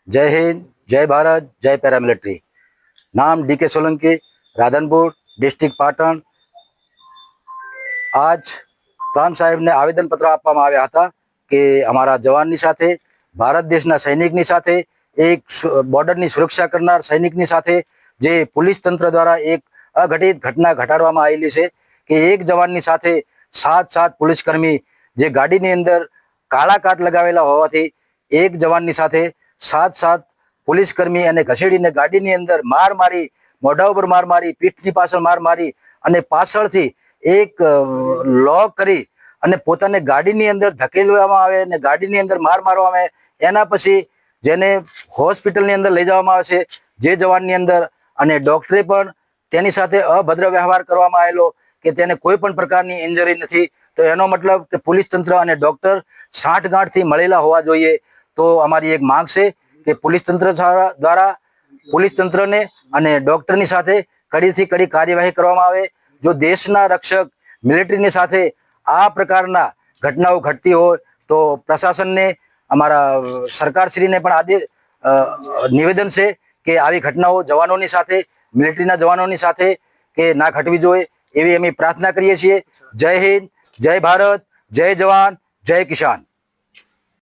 जय हिंद, जय भारत, जय पैरामिलिट्री। नाम डी के सोलंकी, राधनपुर, डिस्ट्रिक्ट पाटण। આજ પ્રાંત સાહેબને આવેદનપત્ર આપવામાં આવ્યા હતા કે અમારા જવાનની સાથે, ભારત દેશના સૈનિકની સાથે, એક બોર્ડરની સુરક્ષા કરનાર સૈનિકની સાથે જે પોલીસ તંત્ર દ્વારા એક અઘટિત ઘટના ઘટાડવામાં આવેલી છે કે એક જવાનની સાથે સાત પોલીસકર્મી જે ગાડીની અંદર કાળા કાટ લગાવેલા હોવાથી એક જવાનની સાથે સાત પોલીસકર્મી એને ઘસેડીને ગાડીની અંદર માર મારી, મોઢા ઉપર માર મારી, પીઠની પાછળ માર મારી અને પાછળથી એક લોક કરી અને પોતાને ગાડીની અંદર ધકેલવામાં આવે અને ગાડીની અંદર માર મારવામાં આવે. એના પછી જેને હોસ્પિટલની અંદર લઈ જવામાં આવે છે જે જવાનની અંદર, અને ડોક્ટરે પણ તેની સાથે અભદ્ર વ્યવહાર કરવામાં આવેલો કે તેને કોઈ પણ પ્રકારની ઇન્જરી નથી. તો એનો મતલબ કે પોલીસ તંત્ર અને ડોક્ટર સાંઠગાંઠથી મળેલા હોવા જોઈએ. તો અમારી એક માંગ છે કે પોલીસ તંત્ર દ્વારા પોલીસ તંત્રને અને ડોક્ટરની સાથે કડીથી કડી કાર્યવાહી કરવામાં આવે. જો દેશના રક્ષક મિલિટરીની સાથે આ પ્રકારના ઘટનાઓ ઘટતી હોય તો પ્રશાસનને, અમારા સરકારશ્રીને પણ નિવેદન છે કે આવી ઘટનાઓ જવાનોની સાથે, મિલિટરીના જવાનોની સાથે કે ના ઘટવી જોઈએ એવી અમે પ્રાર્થના કરીએ છીએ. જય હિન્દ, જય ભારત, જય જવાન, જય કિસાન.